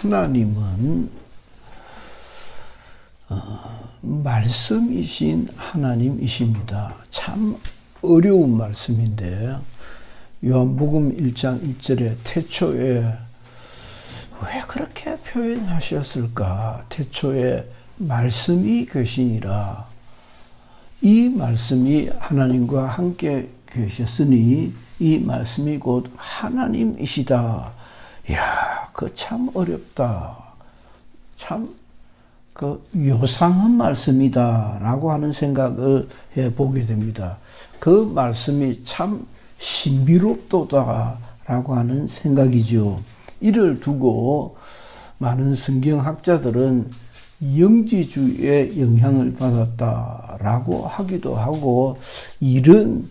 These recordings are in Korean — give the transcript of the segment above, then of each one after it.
하나님은 말씀이신 하나님이십니다. 참 어려운 말씀인데 요한복음 1장 1절에 태초에 왜 그렇게 표현하셨을까? 태초에 말씀이 계시니라. 이 말씀이 하나님과 함께 계셨으니 이 말씀이 곧 하나님이시다. 이야, 그 참 어렵다. 참 그 요상한 말씀이다라고 하는 생각을 해보게 됩니다. 그 말씀이 참 신비롭도다라고 하는 생각이죠. 이를 두고 많은 성경학자들은 영지주의의 영향을 받았다라고 하기도 하고, 이런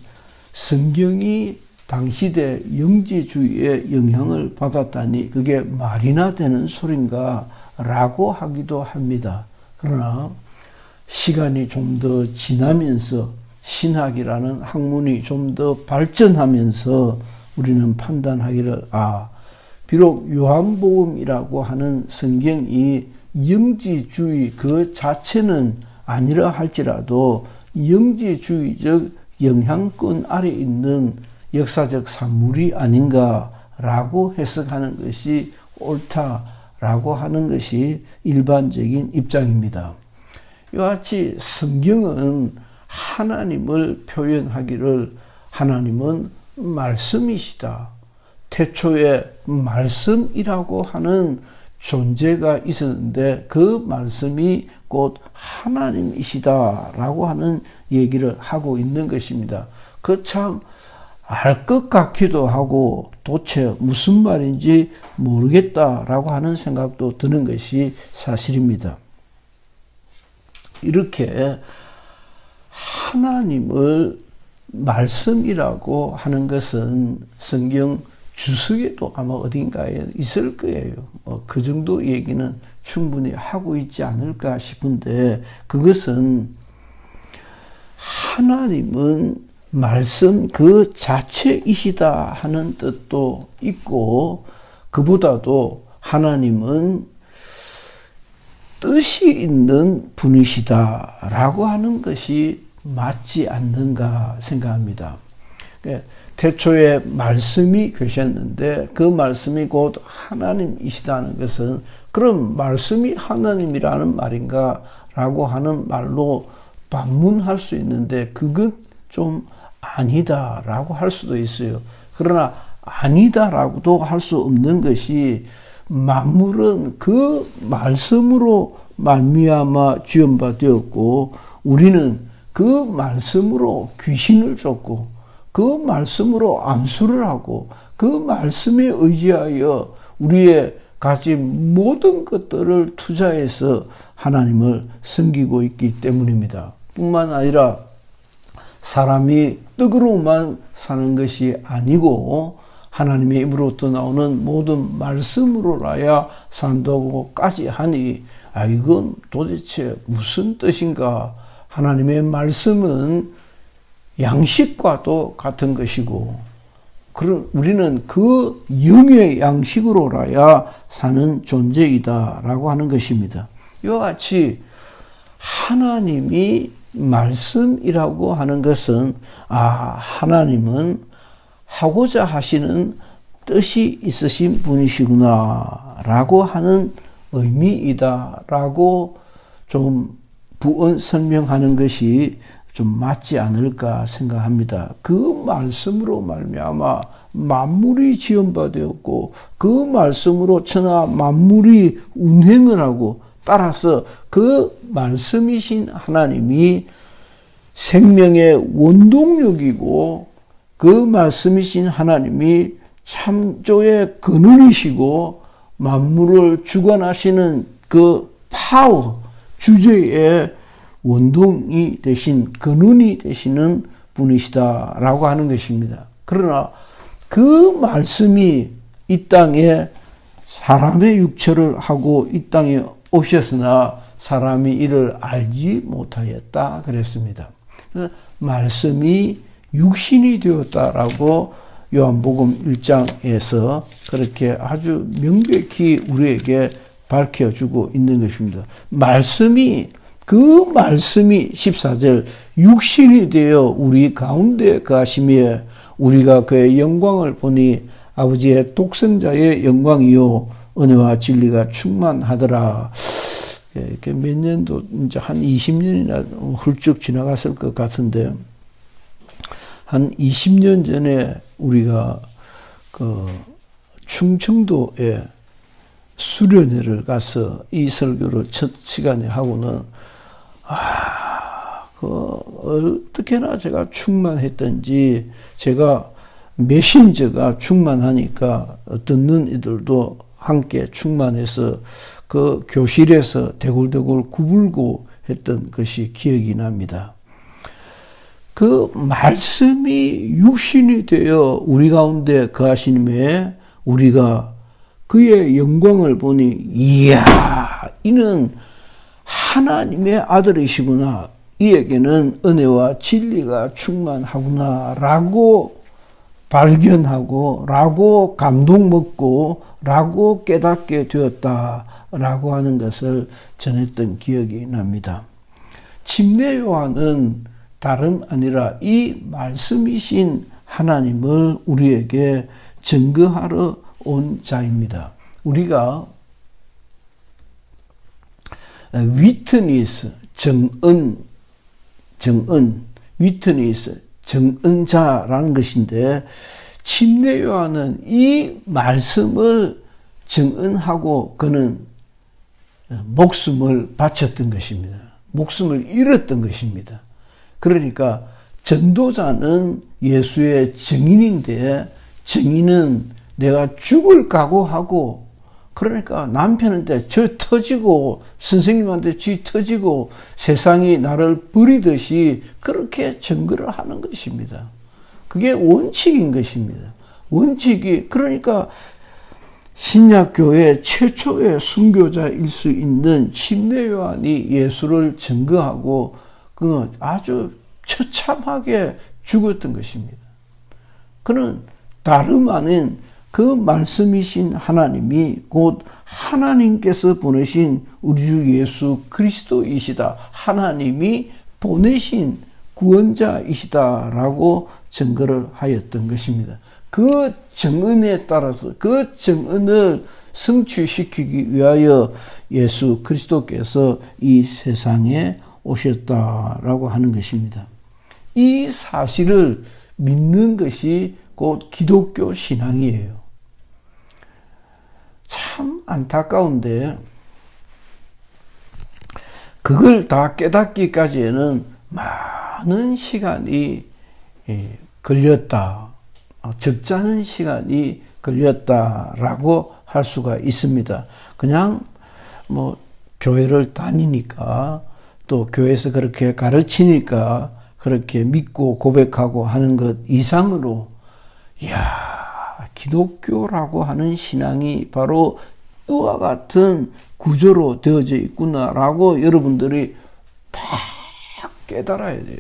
성경이 당시대 영지주의의 영향을 받았다니 그게 말이나 되는 소린가 라고 하기도 합니다. 그러나 시간이 좀 더 지나면서 신학이라는 학문이 좀 더 발전하면서 우리는 판단하기를, 비록 요한복음이라고 하는 성경이 영지주의 그 자체는 아니라 할지라도 영지주의적 영향권 아래 있는 역사적 산물이 아닌가라고 해석하는 것이 옳다라고 하는 것이 일반적인 입장입니다. 이와 같이 성경은 하나님을 표현하기를 하나님은 말씀이시다. 태초에 말씀이라고 하는 존재가 있었는데 그 말씀이 곧 하나님이시다라고 하는 얘기를 하고 있는 것입니다. 그 참 알 것 같기도 하고 도대체 무슨 말인지 모르겠다라고 하는 생각도 드는 것이 사실입니다. 이렇게 하나님을 말씀이라고 하는 것은 성경 주석에도 아마 어딘가에 있을 거예요. 그 정도 얘기는 충분히 하고 있지 않을까 싶은데, 그것은 하나님은 말씀 그 자체이시다 하는 뜻도 있고, 그보다도 하나님은 뜻이 있는 분이시다라고 하는 것이 맞지 않는가 생각합니다. 태초에 말씀이 계셨는데 그 말씀이 곧 하나님이시다는 것은, 그럼 말씀이 하나님이라는 말인가 라고 하는 말로 반문할 수 있는데, 그건 좀 아니다라고 할 수도 있어요. 그러나 아니다라고도 할 수 없는 것이, 만물은 그 말씀으로 말미암아 지은 바 되었고, 우리는 그 말씀으로 귀신을 쫓고 그 말씀으로 안수를 하고 그 말씀에 의지하여 우리의 가진 모든 것들을 투자해서 하나님을 섬기고 있기 때문입니다. 뿐만 아니라 사람이 떡으로만 사는 것이 아니고 하나님의 입으로부터 나오는 모든 말씀으로라야 산다고까지 하니, 이건 도대체 무슨 뜻인가? 하나님의 말씀은 양식과도 같은 것이고, 우리는 그 영의 양식으로라야 사는 존재이다라고 하는 것입니다. 이와 같이 하나님이 말씀이라고 하는 것은, 하나님은 하고자 하시는 뜻이 있으신 분이시구나 라고 하는 의미이다라고 좀 부언 설명하는 것이 좀 맞지 않을까 생각합니다. 그 말씀으로 말미암아 만물이 지음받았고 그 말씀으로 천하 만물이 운행을 하고, 따라서 그 말씀이신 하나님이 생명의 원동력이고 그 말씀이신 하나님이 창조의 근원이시고 만물을 주관하시는 그 파워, 주제의 원동이 되신, 근원이 되시는 분이시다라고 하는 것입니다. 그러나 그 말씀이 이 땅에 사람의 육체를 하고 이 땅에 오셨으나 사람이 이를 알지 못하였다 그랬습니다. 말씀이 육신이 되었다라고 요한복음 1장에서 그렇게 아주 명백히 우리에게 밝혀주고 있는 것입니다. 그 말씀이 14절 육신이 되어 우리 가운데 가시며 우리가 그의 영광을 보니 아버지의 독생자의 영광이요 은혜와 진리가 충만하더라. 이렇게 몇 년도 이제 한 20년이나 훌쩍 지나갔을 것 같은데 한 20년 전에 우리가 그 충청도에 수련회를 가서 이 설교를 첫 시간에 하고는 어떻게나 제가 충만했던지 제가 메신저가 충만하니까 듣는 이들도 함께 충만해서 그 교실에서 대굴대굴 구불고 했던 것이 기억이 납니다. 그 말씀이 육신이 되어 우리 가운데 거하시님에 우리가 그의 영광을 보니 이야 이는 하나님의 아들이시구나. 이에게는 은혜와 진리가 충만하구나 라고 발견하고 라고 감동 먹고 라고 깨닫게 되었다 라고 하는 것을 전했던 기억이 납니다. 침례 요한은 다름 아니라 이 말씀이신 하나님을 우리에게 증거하러 온 자입니다. 우리가 위트니스, 위트니스, 증언자라는 것인데 침례 요한은 이 말씀을 증언하고 그는 목숨을 바쳤던 것입니다. 목숨을 잃었던 것입니다. 그러니까 전도자는 예수의 증인인데 증인은 내가 죽을 각오하고 그러니까 남편한테 저 터지고 선생님한테 쥐 터지고 세상이 나를 버리듯이 그렇게 증거를 하는 것입니다. 그게 원칙인 것입니다. 원칙이 그러니까 신약교회 최초의 순교자일 수 있는 침례 요한이 예수를 증거하고 그 아주 처참하게 죽었던 것입니다. 그는 다름 아닌 그 말씀이신 하나님이 곧 하나님께서 보내신 우리 주 예수 그리스도이시다. 하나님이 보내신 구원자이시다라고 증거를 하였던 것입니다. 그 증언에 따라서 그 증언을 성취시키기 위하여 예수 그리스도께서 이 세상에 오셨다라고 하는 것입니다. 이 사실을 믿는 것이 곧 기독교 신앙이에요. 참 안타까운데 그걸 다 깨닫기까지에는 많은 시간이 걸렸다. 적지 않은 시간이 걸렸다라고 할 수가 있습니다. 그냥 뭐 교회를 다니니까 또 교회에서 그렇게 가르치니까 그렇게 믿고 고백하고 하는 것 이상으로 기독교라고 하는 신앙이 바로 이와 같은 구조로 되어져 있구나라고 여러분들이 다 깨달아야 돼요.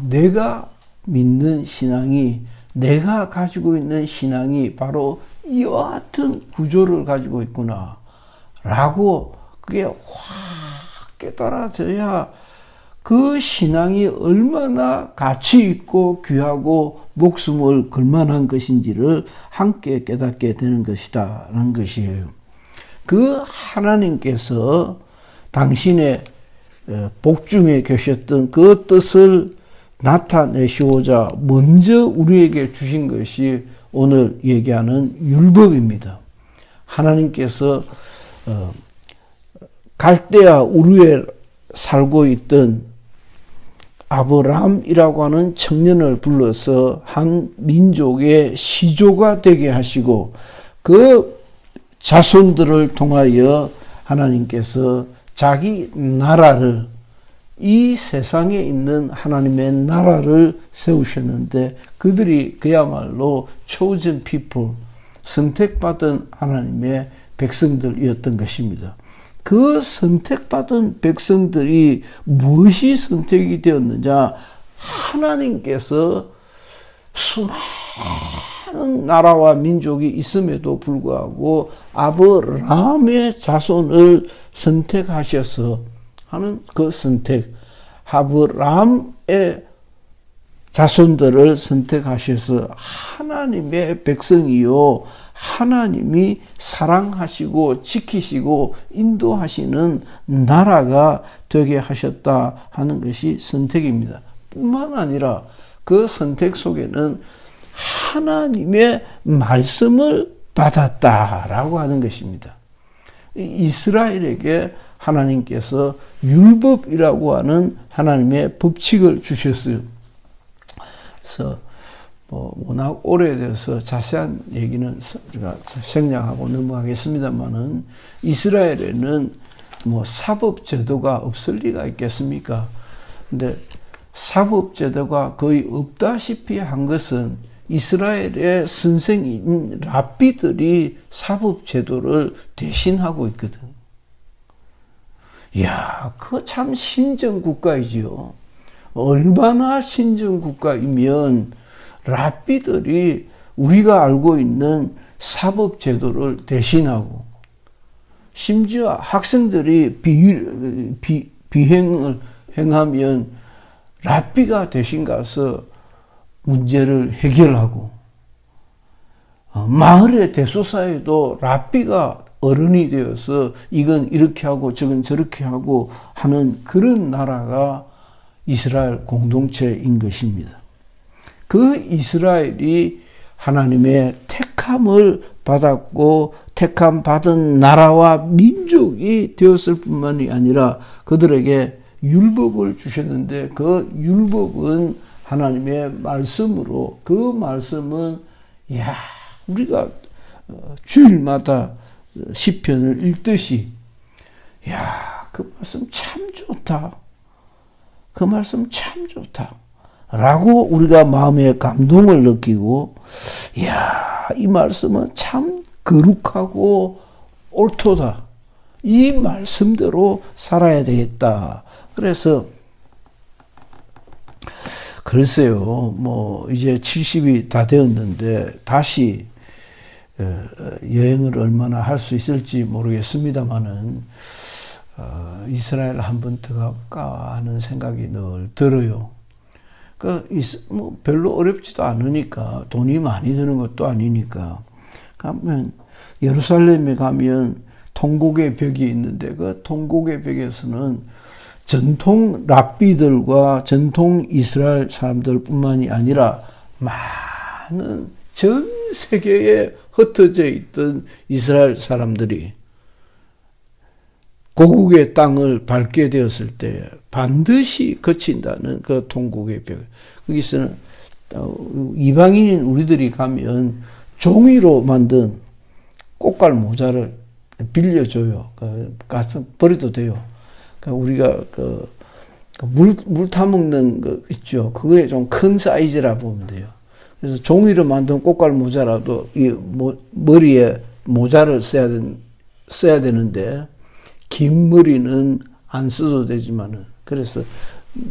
내가 믿는 신앙이 내가 가지고 있는 신앙이 바로 이와 같은 구조를 가지고 있구나 라고 그게 확 깨달아져야 그 신앙이 얼마나 가치 있고 귀하고 목숨을 걸 만한 것인지를 함께 깨닫게 되는 것이다 라는 것이에요. 그 하나님께서 당신의 복중에 계셨던 그 뜻을 나타내시고자 먼저 우리에게 주신 것이 오늘 얘기하는 율법입니다. 하나님께서 갈대아 우르에 살고 있던 아브람이라고 하는 청년을 불러서 한 민족의 시조가 되게 하시고 그 자손들을 통하여 하나님께서 자기 나라를 이 세상에 있는 하나님의 나라를 세우셨는데 그들이 그야말로 chosen people, 선택받은 하나님의 백성들이었던 것입니다. 그 선택받은 백성들이 무엇이 선택이 되었느냐? 하나님께서 많은 나라와 민족이 있음에도 불구하고 아브라함의 자손을 선택하셔서 하는 그 선택, 아브라함의 자손들을 선택하셔서 하나님의 백성이요, 하나님이 사랑하시고 지키시고 인도하시는 나라가 되게 하셨다 하는 것이 선택입니다. 뿐만 아니라 그 선택 속에는 하나님의 말씀을 받았다라고 하는 것입니다. 이스라엘에게 하나님께서 율법이라고 하는 하나님의 법칙을 주셨어요. 그래서 워낙 오래돼서 자세한 얘기는 우리가 생략하고 넘어가겠습니다만은, 이스라엘에는 사법 제도가 없을 리가 있겠습니까? 근데 사법 제도가 거의 없다시피 한 것은 이스라엘의 선생인 랍비들이 사법 제도를 대신하고 있거든. 이야, 그거 참 신정 국가이지요. 얼마나 신정 국가이면 랍비들이 우리가 알고 있는 사법 제도를 대신하고, 심지어 학생들이 비행을 행하면 랍비가 대신 가서 문제를 해결하고, 마을의 대소사에도 랍비가 어른이 되어서 이건 이렇게 하고 저건 저렇게 하고 하는 그런 나라가 이스라엘 공동체인 것입니다. 그 이스라엘이 하나님의 택함을 받았고 택함 받은 나라와 민족이 되었을 뿐만이 아니라 그들에게 율법을 주셨는데, 그 율법은 하나님의 말씀으로, 그 말씀은 우리가 주일마다 시편을 읽듯이 그 말씀 참 좋다, 그 말씀 참 좋다 라고 우리가 마음에 감동을 느끼고, 이 말씀은 참 거룩하고 옳도다, 이 말씀대로 살아야 되겠다. 그래서 글쎄요, 이제 70이 다 되었는데 다시 여행을 얼마나 할 수 있을지 모르겠습니다만은 이스라엘 한번 들어갈까 하는 생각이 늘 들어요. 별로 어렵지도 않으니까, 돈이 많이 드는 것도 아니니까. 가면 예루살렘에 가면 통곡의 벽이 있는데, 그 통곡의 벽에서는 전통 랍비들과 전통 이스라엘 사람들뿐만이 아니라 많은 전 세계에 흩어져 있던 이스라엘 사람들이 고국의 땅을 밟게 되었을 때 반드시 거친다는 그 통곡의 벽. 거기서는 이방인인 우리들이 가면 종이로 만든 꽃갈 모자를 빌려줘요. 가서 버려도 돼요. 우리가 물 타먹는 거 있죠. 그거에 좀 큰 사이즈라 보면 돼요. 그래서 종이로 만든 꽃갈 모자라도 이 머리에 모자를 써야 되는데, 긴 머리는 안 써도 되지만은, 그래서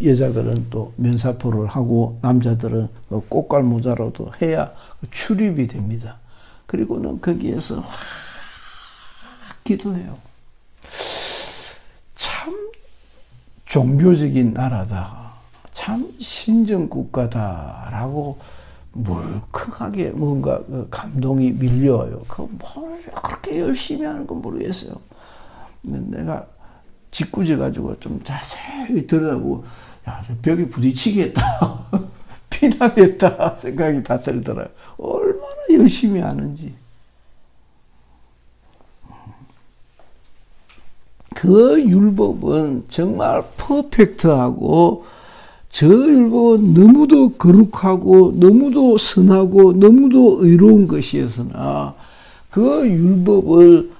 여자들은 또 면사포를 하고 남자들은 꽃갈 모자라도 해야 출입이 됩니다. 그리고는 거기에서 기도해요. 참 종교적인 나라다, 참 신정국가다라고 물컥하게 뭔가 감동이 밀려와요. 뭘 그렇게 열심히 하는 건 모르겠어요. 내가 짓궂어 가지고 좀 자세히 들여다보고, 저 벽에 부딪히겠다, 피나겠다 생각이 다 들더라고요. 얼마나 열심히 하는지. 그 율법은 정말 퍼펙트하고, 저 율법은 너무도 거룩하고 너무도 선하고 너무도 의로운 것이었으나, 그 율법을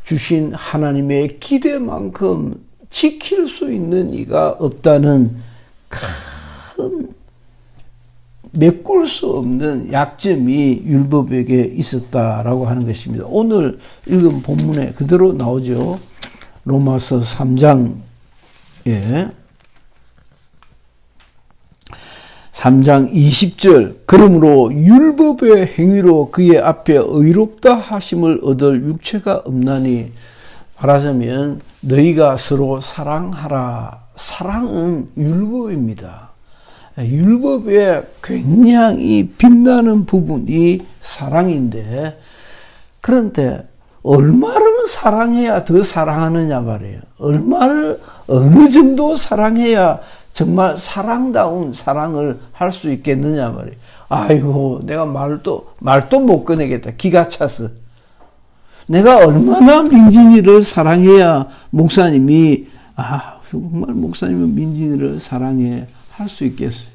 주신 하나님의 기대만큼 지킬 수 있는 이가 없다는 큰 메꿀 수 없는 약점이 율법에게 있었다라고 하는 것입니다. 오늘 읽은 본문에 그대로 나오죠. 로마서 3장에 3장 20절 그러므로 율법의 행위로 그의 앞에 의롭다 하심을 얻을 육체가 없나니 말하자면 너희가 서로 사랑하라. 사랑은 율법입니다. 율법의 굉장히 빛나는 부분이 사랑인데 그런데 얼마를 사랑해야 더 사랑하느냐 말이에요. 얼마를 어느 정도 사랑해야 정말 사랑다운 사랑을 할 수 있겠느냐 말이에요. 아이고 내가 말도 못 꺼내겠다. 기가 차서. 내가 얼마나 민진이를 사랑해야 목사님이 정말 목사님은 민진이를 사랑해 할 수 있겠어요.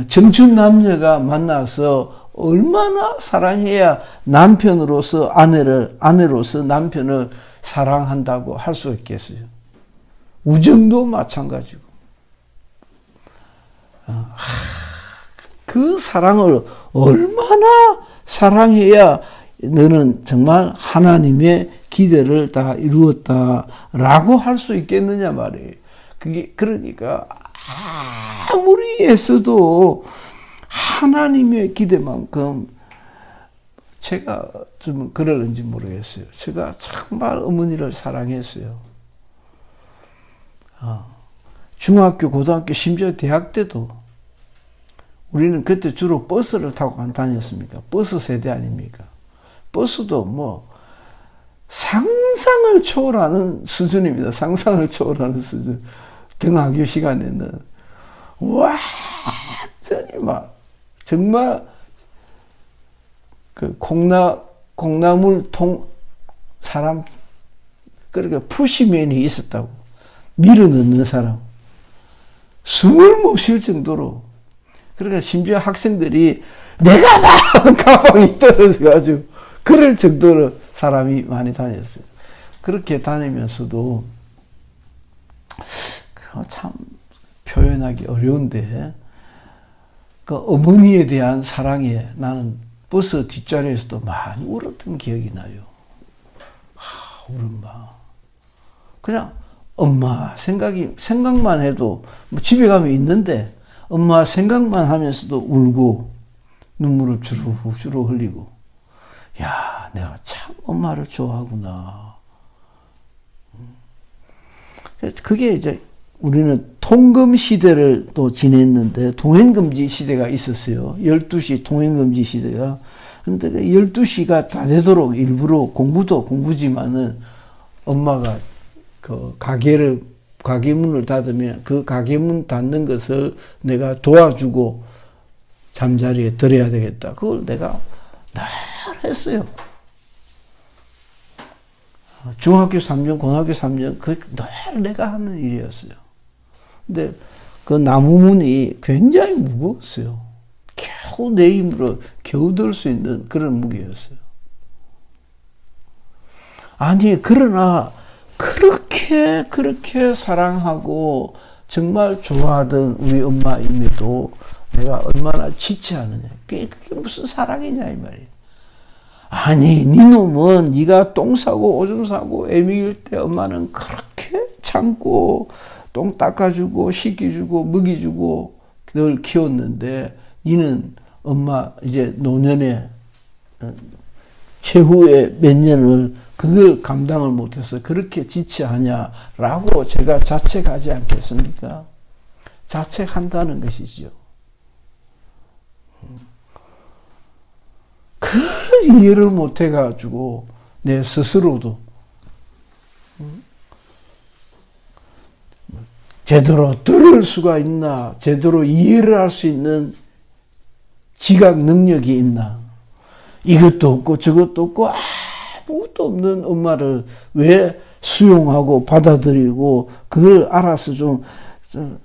청춘 남녀가 만나서 얼마나 사랑해야 남편으로서 아내로서 남편을 사랑한다고 할 수 있겠어요. 우정도 마찬가지고. 그 사랑을 얼마나 사랑해야 너는 정말 하나님의 기대를 다 이루었다라고 할 수 있겠느냐 말이에요. 그게 그러니까 아무리 애써도 하나님의 기대만큼 제가 좀 그러는지 모르겠어요. 제가 정말 어머니를 사랑했어요. 중학교, 고등학교, 심지어 대학 때도 우리는 그때 주로 버스를 타고 안 다녔습니까? 버스 세대 아닙니까? 버스도 뭐 상상을 초월하는 수준입니다. 상상을 초월하는 수준. 등하교 시간에는 완전히 막 정말 그 콩나물통 사람 그러니까 푸시맨이 있었다고 밀어넣는 사람 숨을 못 쉴 정도로 그러니까 심지어 학생들이 내가 막 가방이 떨어져가지고 그럴 정도로 사람이 많이 다녔어요. 그렇게 다니면서도 참 표현하기 어려운데 그 어머니에 대한 사랑에 나는 버스 뒷자리에서도 많이 울었던 기억이 나요. 우리 엄마. 그냥 엄마 생각만 해도 뭐 집에 가면 있는데 엄마 생각만 하면서도 울고 눈물을 주르주르 흘리고 야 내가 참 엄마를 좋아하구나. 그게 이제 우리는 통금 시대를 또 지냈는데 통행금지 시대가 있었어요. 12시 통행금지 시대가. 근데 12시가 다 되도록 일부러 공부도 공부지만은 엄마가 그 가게문을 닫으면 그 가게문 닫는 것을 내가 도와주고 잠자리에 들어야 되겠다. 그걸 내가 늘 했어요. 중학교 3년, 고등학교 3년, 그 늘 내가 하는 일이었어요. 근데 그 나무문이 굉장히 무거웠어요. 겨우 내 힘으로 겨우 들 수 있는 그런 무게였어요. 아니, 그러나 그렇게 사랑하고 정말 좋아하던 우리 엄마임에도 내가 얼마나 지체하느냐. 그게 무슨 사랑이냐 이 말이에요. 아니, 네 놈은 네가 똥 싸고 오줌 싸고 애미일 때 엄마는 그렇게 참고 똥 닦아주고 씻겨주고 먹이주고 늘 키웠는데 니는 엄마 이제 노년에 최후의 몇 년을 그걸 감당을 못해서 그렇게 지체하냐라고 제가 자책하지 않겠습니까? 자책한다는 것이죠. 그걸 이해를 못해가지고 내 스스로도 제대로 들을 수가 있나, 제대로 이해를 할 수 있는 지각 능력이 있나, 이것도 없고 저것도 없고 아무것도 없는 엄마를 왜 수용하고 받아들이고 그걸 알아서 좀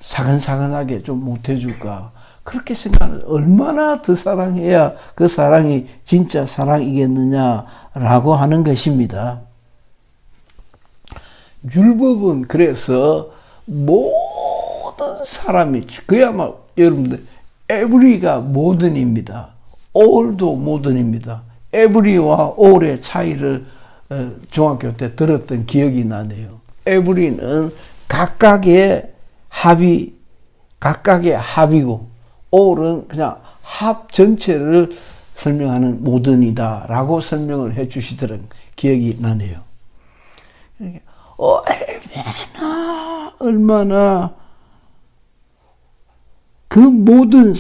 사근사근하게 좀 못해줄까. 그렇게 생각을 얼마나 더 사랑해야 그 사랑이 진짜 사랑이겠느냐라고 하는 것입니다. 율법은 그래서 모든 사람이 그야말로 여러분들 every가 모든입니다. all도 모든입니다. every와 all의 차이를 중학교 때 들었던 기억이 나네요. every는 각각의 합이 각각의 합이고 all은 그냥 합 전체를 설명하는 모든이다라고 설명을 해 주시더런 기억이 나네요. 얼마나 그 모든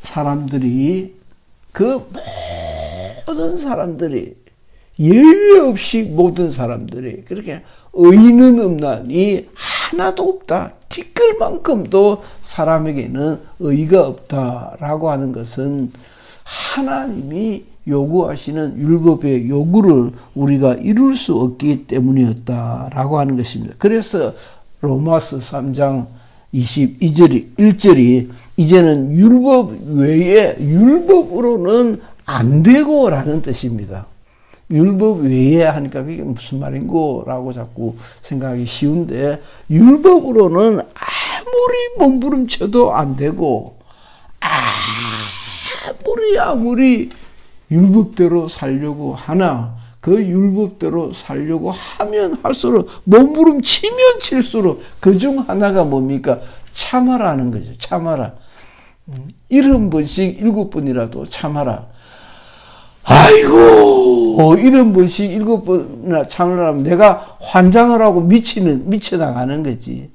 사람들이 그 모든 사람들이 예외 없이 모든 사람들이 그렇게 의는 없나니 하나도 없다. 티끌만큼도 사람에게는 의가 없다라고 하는 것은 하나님이 요구하시는 율법의 요구를 우리가 이룰 수 없기 때문이었다라고 하는 것입니다. 그래서 로마서 3장 1절이 이제는 율법 외에 율법으로는 안 되고라는 뜻입니다. 율법 외에 하니까 그게 무슨 말인고 라고 자꾸 생각하기 쉬운데, 율법으로는 아무리 몸부림쳐도 안 되고 아무리 율법대로 살려고 하나 그 율법대로 살려고 하면 할수록 몸부림치면 칠수록 그 중 하나가 뭡니까? 참아라는 거죠. 참아라. 70번씩 7번이라도 참아라. 아이고 70번씩 7번이나 참으려면 내가 환장을 하고 미쳐나가는 거지.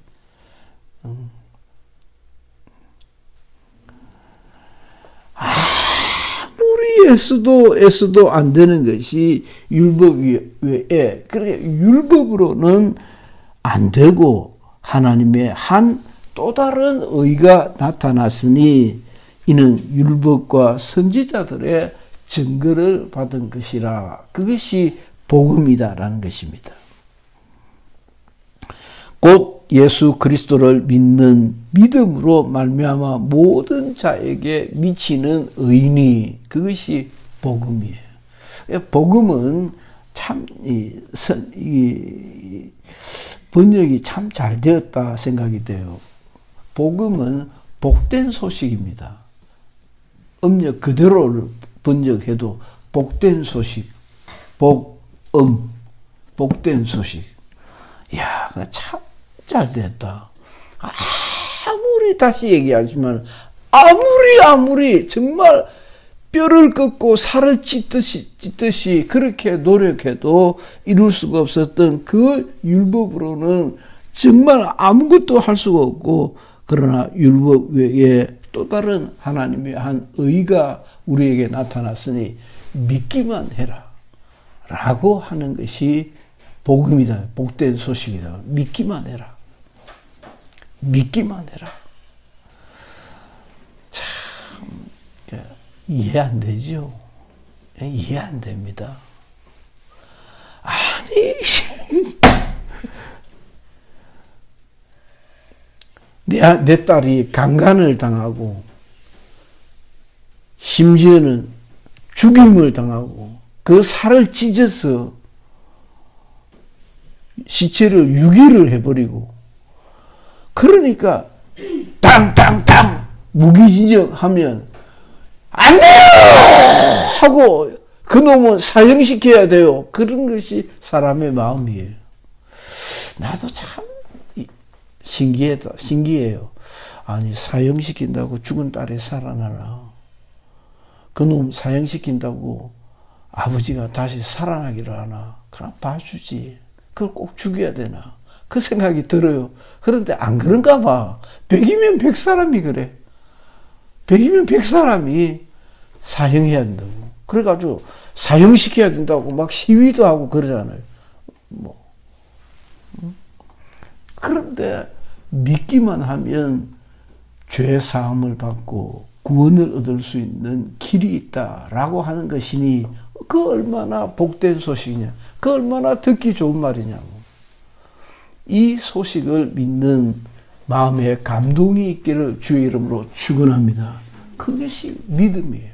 아무리 애써도 안 되는 것이 율법 외에, 그렇게 율법으로는 안 되고 하나님의 한 또 다른 의가 나타났으니 이는 율법과 선지자들의 증거를 받은 것이라. 그것이 복음이다라는 것입니다. 곧 예수 그리스도를 믿는 믿음으로 말미암아 모든 자에게 미치는 의니, 그것이 복음이에요. 복음은 참 번역이 참 잘 되었다 생각이 돼요. 복음은 복된 소식입니다. 음력 그대로를 번역해도 복된 소식, 복된 소식. 이야, 참 잘 됐다. 아무리 다시 얘기하지만 아무리 정말 뼈를 꺾고 살을 찢듯이 그렇게 노력해도 이룰 수가 없었던 그 율법으로는 정말 아무것도 할 수가 없고, 그러나 율법 외에 또 다른 하나님의 한 의가 우리에게 나타났으니 믿기만 해라 라고 하는 것이 복음이다. 복된 소식이다. 믿기만 해라. 믿기만 해라. 참 이해 안 되죠. 이해 안 됩니다. 아니 내 딸이 강간을 당하고 심지어는 죽임을 당하고 그 살을 찢어서 시체를 유기를 해버리고, 그러니까 땅 무기징역하면 안 돼요 하고 그놈은 사형시켜야 돼요. 그런 것이 사람의 마음이에요. 나도 참 신기해요. 아니, 사형시킨다고 죽은 딸이 살아나나? 그놈 사형시킨다고 아버지가 다시 살아나기를 하나? 그럼 봐주지. 그걸 꼭 죽여야 되나? 그 생각이 들어요. 그런데 안 그런가 봐. 100이면 100사람이 그래. 100이면 100사람이 사형해야 된다고. 그래가지고 사형시켜야 된다고 막 시위도 하고 그러잖아요. 그런데 믿기만 하면 죄 사함을 받고 구원을 얻을 수 있는 길이 있다라고 하는 것이니, 그 얼마나 복된 소식이냐, 그 얼마나 듣기 좋은 말이냐고. 이 소식을 믿는 마음에 감동이 있기를 주의 이름으로 축원합니다. 그것이 믿음이에요.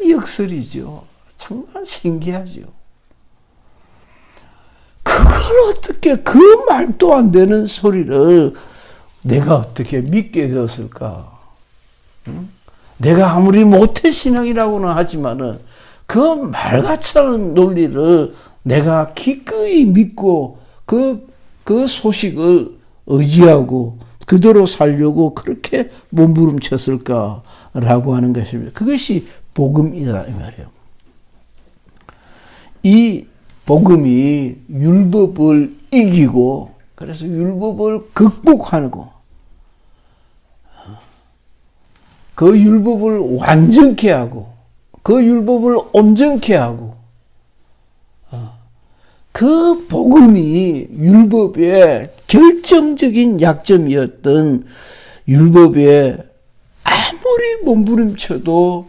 역설이죠. 정말 신기하죠. 그걸 어떻게, 그 말도 안 되는 소리를 내가 어떻게 믿게 되었을까? 응? 내가 아무리 모태신앙이라고는 하지만은 그 말같이 하는 논리를 내가 기꺼이 믿고 그 소식을 의지하고 그대로 살려고 그렇게 몸부림쳤을까라고 하는 것입니다. 그것이 복음이다 이 말이에요. 이 복음이 율법을 이기고 그래서 율법을 극복하고 그 율법을 완전케 하고 그 율법을 온전케 하고 그 복음이 율법의 결정적인 약점이었던 율법에 아무리 몸부림쳐도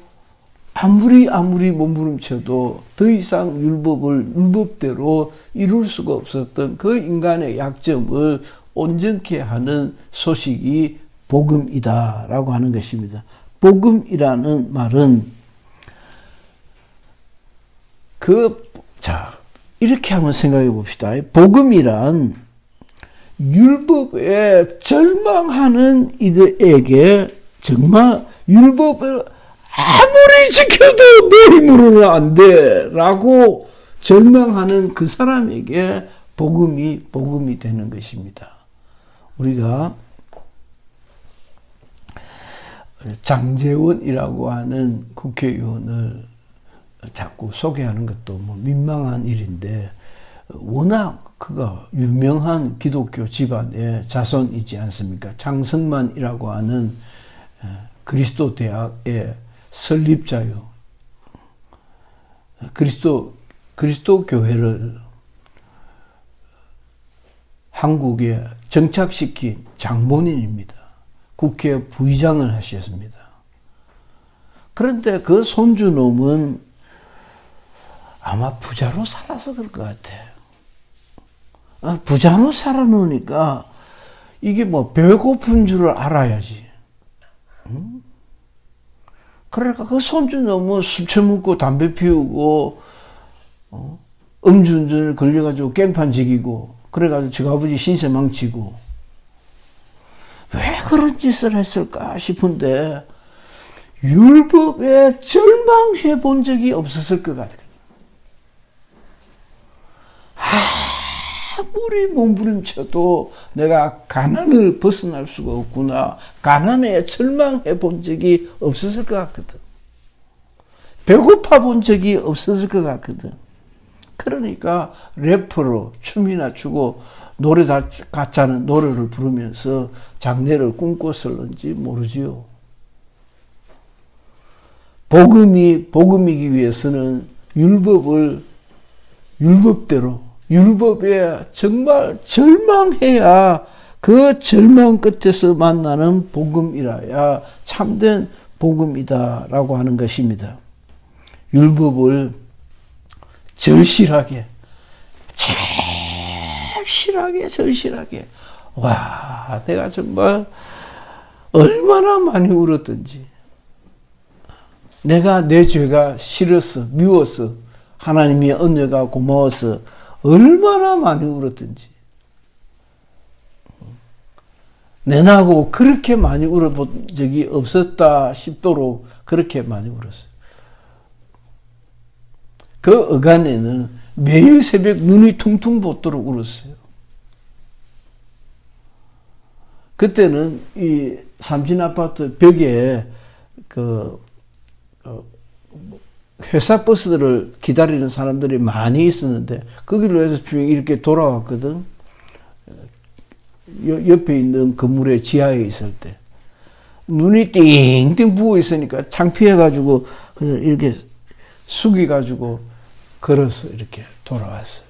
더 이상 율법을 율법대로 이룰 수가 없었던 그 인간의 약점을 온전케 하는 소식이 복음이다라고 하는 것입니다. 복음이라는 말은 이렇게 한번 생각해 봅시다. 복음이란 율법에 절망하는 이들에게 정말 율법을 아무리 지켜도 내 힘으로는 안 돼 라고 절망하는 그 사람에게 복음이 되는 것입니다. 우리가 장제원이라고 하는 국회의원을 자꾸 소개하는 것도 민망한 일인데 워낙 그가 유명한 기독교 집안의 자손이지 않습니까? 장성만이라고 하는 그리스도 대학의 설립자요. 그리스도 교회를 한국에 정착시킨 장본인입니다. 국회 부의장을 하셨습니다. 그런데 그 손주놈은 아마 부자로 살아서 그럴 것 같아. 부자로 살아놓으니까 이게 배고픈 줄을 알아야지. 그러니까 그 손주놈은 술 처먹고 담배 피우고 음주운전을 걸려가지고 깽판 지기고 그래가지고 저 아버지 신세 망치고 왜 그런 짓을 했을까 싶은데 율법에 절망해 본 적이 없었을 것 같아요. 아무리 몸부림쳐도 내가 가난을 벗어날 수가 없구나. 가난에 절망해 본 적이 없었을 것 같거든. 배고파 본 적이 없었을 것 같거든. 그러니까 래퍼로 춤이나 추고 노래 같지 않은 노래를 부르면서 장래를 꿈꿨을는지 모르지요. 복음이기 위해서는 율법대로 율법에 정말 절망해야 그 절망 끝에서 만나는 복음이라야 참된 복음이다라고 하는 것입니다. 율법을 절실하게 와, 내가 정말 얼마나 많이 울었던지 내가 내 죄가 싫어서 미워서 하나님의 은혜가 고마워서 얼마나 많이 울었던지 내나고 그렇게 많이 울어본 적이 없었다 싶도록 그렇게 많이 울었어요. 그 어간에는 매일 새벽 눈이 퉁퉁 붓도록 울었어요. 그때는 이 삼진 아파트 벽에 회사 버스들을 기다리는 사람들이 많이 있었는데 그 길로 해서 쭉 이렇게 돌아왔거든. 옆에 있는 건물의 지하에 있을 때 눈이 띵띵 부어 있으니까 창피해가지고 그냥 이렇게 숙여가지고 걸어서 이렇게 돌아왔어요.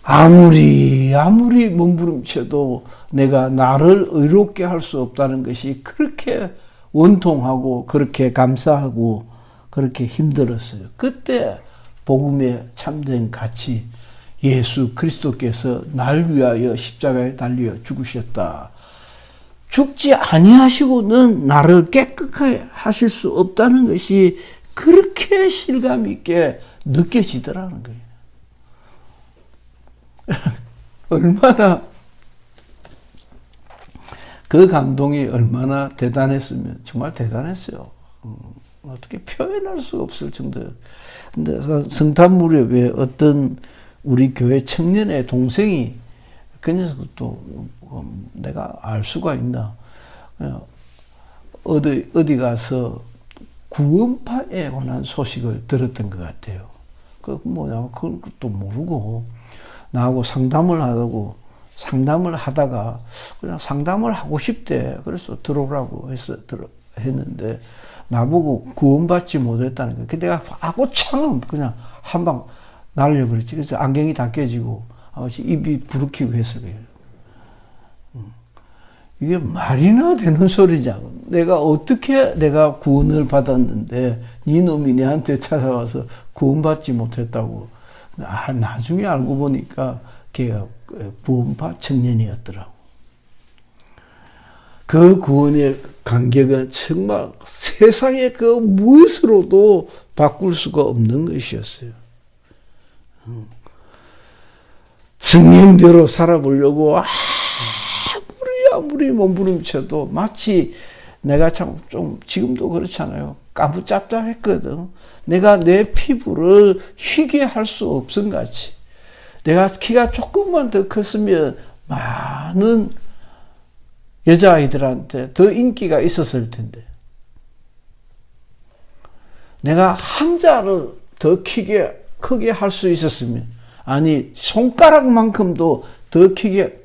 아무리 몸부림쳐도 내가 나를 의롭게 할 수 없다는 것이 그렇게 원통하고 그렇게 감사하고 그렇게 힘들었어요. 그때 복음의 참된 가치, 예수 그리스도께서 날 위하여 십자가에 달려 죽으셨다. 죽지 아니하시고는 나를 깨끗하게 하실 수 없다는 것이 그렇게 실감 있게 느껴지더라는 거예요. 얼마나 그 감동이 얼마나 대단했으면 정말 대단했어요. 어떻게 표현할 수 없을 정도예요. 근데 성탄 무렵에 어떤 우리 교회 청년의 동생이 그 녀석도 내가 알 수가 있나. 어디 가서 구원파에 관한 소식을 들었던 것 같아요. 그건 또 모르고, 나하고 상담을 하다가, 그냥 상담을 하고 싶대. 그래서 들어오라고 했는데, 나보고 구원받지 못했다는 거예요. 내가 하고 창 그냥 한 방 날려버렸지. 그래서 안경이 다 깨지고, 입이 부르키고 했을 거예요. 이게 말이나 되는 소리냐. 내가 구원을 받았는데, 놈이 내한테 찾아와서 구원받지 못했다고. 나중에 알고 보니까 걔가 구원파 청년이었더라고. 그 구원의 간격은 정말 세상의 그 무엇으로도 바꿀 수가 없는 것이었어요. 성령대로 살아보려고 아무리 몸부림쳐도 마치 내가 지금도 그렇잖아요. 까무잡잡했거든. 내가 내 피부를 희게 할 수 없은 같이. 내가 키가 조금만 더 컸으면 많은 여자아이들한테 더 인기가 있었을 텐데. 내가 한자를 더 크게 할 수 있었으면, 손가락만큼도 더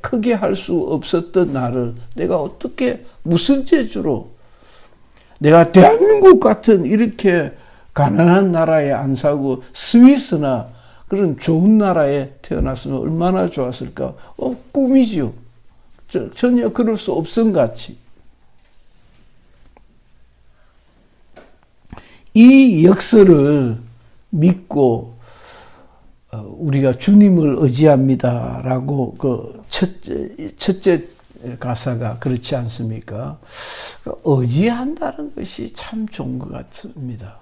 크게 할 수 없었던 나를 내가 어떻게, 무슨 재주로, 내가 대한민국 같은 이렇게 가난한 나라에 안 살고 스위스나 그런 좋은 나라에 태어났으면 얼마나 좋았을까? 꿈이지요. 전혀 그럴 수 없음 같이. 이 역사를 믿고 우리가 주님을 의지합니다라고 그 첫째 가사가 그렇지 않습니까? 의지한다는 것이 참 좋은 것 같습니다.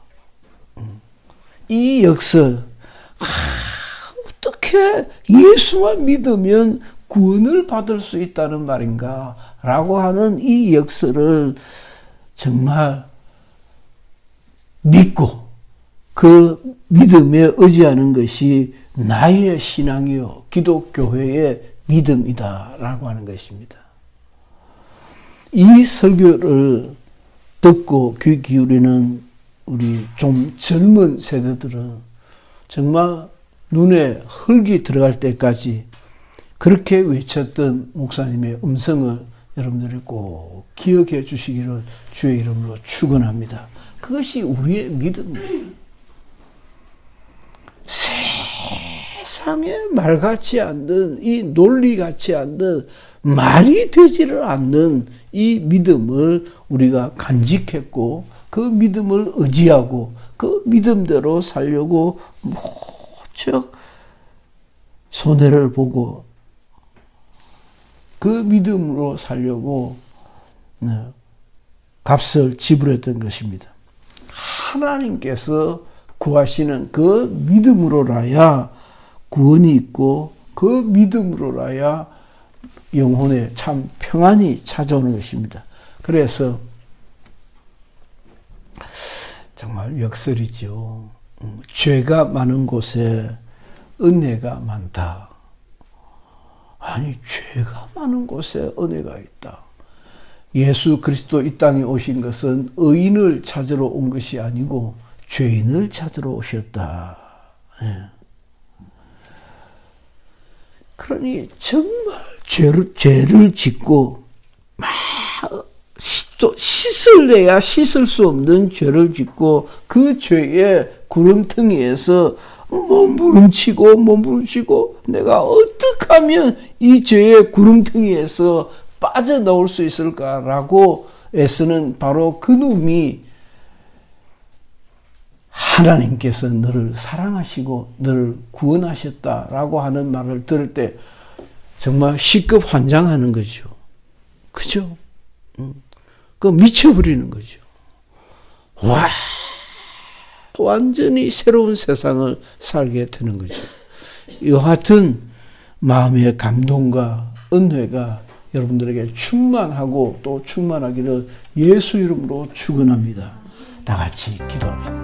이 역사, 어떻게 예수만 믿으면 구원을 받을 수 있다는 말인가? 라고 하는 이 역사를 정말 믿고 그 믿음에 의지하는 것이 나의 신앙이요, 기독교회의 믿음이다. 라고 하는 것입니다. 이 설교를 듣고 귀 기울이는 우리 좀 젊은 세대들은 정말 눈에 흙이 들어갈 때까지 그렇게 외쳤던 목사님의 음성을 여러분들이 꼭 기억해 주시기를 주의 이름으로 축원합니다. 그것이 우리의 믿음입니다. 세상에 말 같지 않는, 이 논리 같지 않는, 말이 되지를 않는 이 믿음을 우리가 간직했고, 그 믿음을 의지하고 그 믿음대로 살려고 무척 손해를 보고 그 믿음으로 살려고 값을 지불했던 것입니다. 하나님께서 구하시는 그 믿음으로라야 구원이 있고, 그 믿음으로라야 영혼에 참 평안이 찾아오는 것입니다. 그래서 정말 역설이죠. 죄가 많은 곳에 은혜가 많다. 아니, 죄가 많은 곳에 은혜가 있다. 예수 그리스도 이 땅에 오신 것은 의인을 찾으러 온 것이 아니고 죄인을 찾으러 오셨다. 예. 그러니 정말 죄를 짓고 막 또 씻을래야 씻을 수 없는 죄를 짓고 그 죄의 구렁텅이에서 몸부림치고 내가 어떻게 하면 이 죄의 구렁텅이에서 빠져나올 수 있을까라고 애쓰는 바로 그 놈이 하나님께서 너를 사랑하시고 너를 구원하셨다라고 하는 말을 들을 때 정말 시급환장하는 거죠. 그죠? 그 미쳐버리는 거죠. 와, 완전히 새로운 세상을 살게 되는 거죠. 이와 같은 마음의 감동과 은혜가 여러분들에게 충만하고 또 충만하기를 예수 이름으로 축원합니다. 다 같이 기도합시다.